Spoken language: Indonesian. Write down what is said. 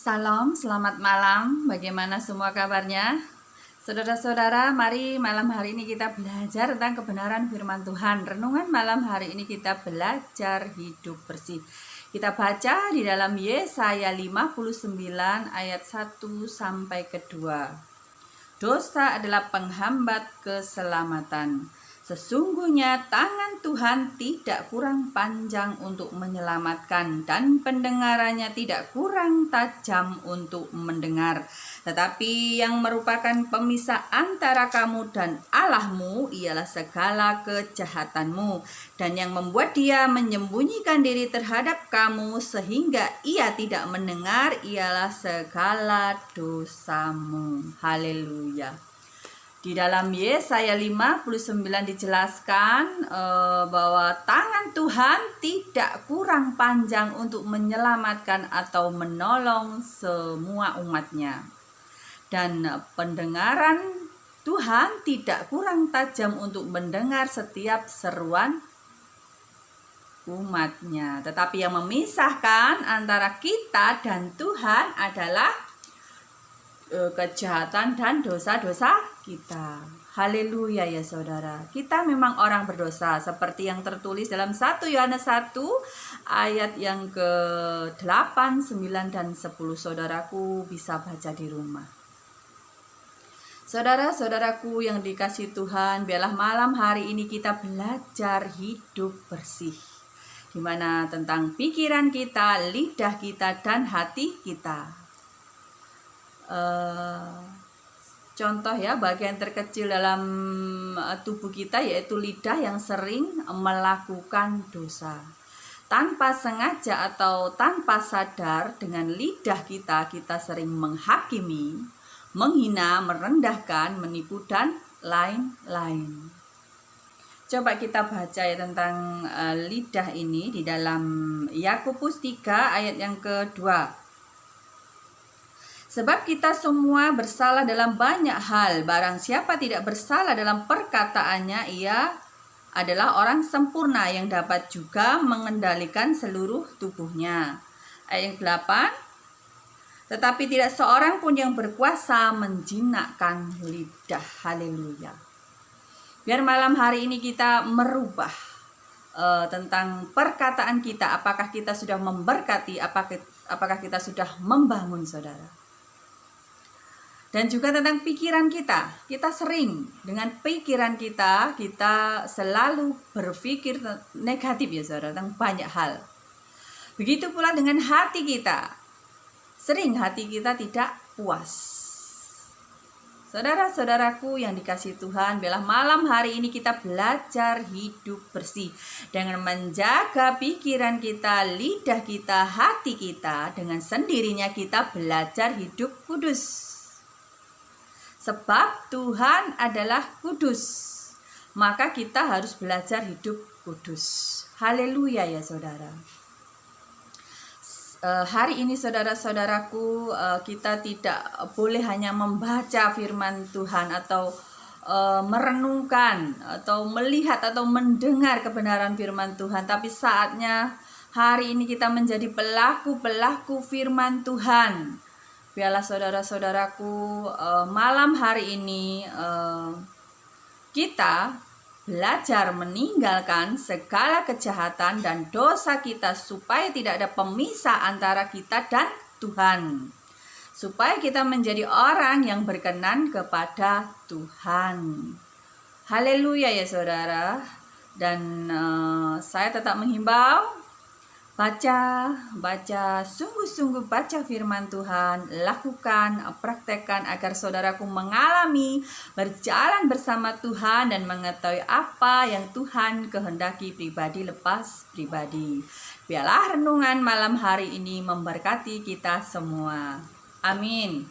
Salam, selamat malam. Bagaimana semua kabarnya? Saudara-saudara, mari malam hari ini kita belajar tentang kebenaran firman Tuhan. Renungan malam hari ini kita belajar hidup bersih. Kita baca di dalam Yesaya 59 ayat 1 sampai ke 2. Dosa adalah penghambat keselamatan. Sesungguhnya tangan Tuhan tidak kurang panjang untuk menyelamatkan dan pendengarannya tidak kurang tajam untuk mendengar. Tetapi yang merupakan pemisah antara kamu dan Allahmu ialah segala kejahatanmu, dan yang membuat dia menyembunyikan diri terhadap kamu sehingga ia tidak mendengar ialah segala dosamu. Haleluya. Di dalam Yesaya 59 dijelaskan bahwa tangan Tuhan tidak kurang panjang untuk menyelamatkan atau menolong semua umatnya. Dan pendengaran Tuhan tidak kurang tajam untuk mendengar setiap seruan umatnya. Tetapi yang memisahkan antara kita dan Tuhan adalah kejahatan dan dosa-dosa kita. Haleluya ya saudara. Kita memang orang berdosa seperti yang tertulis dalam 1 Yohanes 1 ayat yang ke-8, 9 dan 10. Saudaraku bisa baca di rumah. Saudara-saudaraku yang dikasihi Tuhan, biarlah malam hari ini kita belajar hidup bersih, di mana tentang pikiran kita, lidah kita dan hati kita. Contoh ya, bagian terkecil dalam tubuh kita yaitu lidah yang sering melakukan dosa. Tanpa sengaja atau tanpa sadar, dengan lidah kita sering menghakimi, menghina, merendahkan, menipu dan lain-lain. Coba kita baca ya tentang lidah ini di dalam Yakobus 3 ayat yang kedua. Sebab kita semua bersalah dalam banyak hal. Barang siapa tidak bersalah dalam perkataannya, ia adalah orang sempurna yang dapat juga mengendalikan seluruh tubuhnya. Ayat yang 8. Tetapi tidak seorang pun yang berkuasa menjinakkan lidah. Haleluya. Biar malam hari ini kita merubah tentang perkataan kita. Apakah kita sudah memberkati, apakah kita sudah membangun, saudara. Dan juga tentang pikiran kita. Kita sering dengan pikiran kita selalu berpikir negatif ya saudara, tentang banyak hal. Begitu pula dengan hati kita. Sering hati kita tidak puas. Saudara-saudaraku yang dikasihi Tuhan, biarlah malam hari ini kita belajar hidup bersih dengan menjaga pikiran kita, lidah kita, hati kita. Dengan sendirinya kita belajar hidup kudus. Sebab Tuhan adalah kudus, maka kita harus belajar hidup kudus. Haleluya ya saudara. Hari ini saudara-saudaraku, kita tidak boleh hanya membaca firman Tuhan atau merenungkan atau melihat atau mendengar kebenaran firman Tuhan, tapi saatnya hari ini kita menjadi pelaku-pelaku firman Tuhan. Biarlah saudara-saudaraku, malam hari ini kita belajar meninggalkan segala kejahatan dan dosa kita supaya tidak ada pemisah antara kita dan Tuhan. Supaya kita menjadi orang yang berkenan kepada Tuhan. Haleluya ya saudara. Dan saya tetap menghimbau, baca, sungguh-sungguh baca firman Tuhan, lakukan, praktekkan agar saudaraku mengalami berjalan bersama Tuhan dan mengetahui apa yang Tuhan kehendaki pribadi lepas pribadi. Biarlah renungan malam hari ini memberkati kita semua. Amin.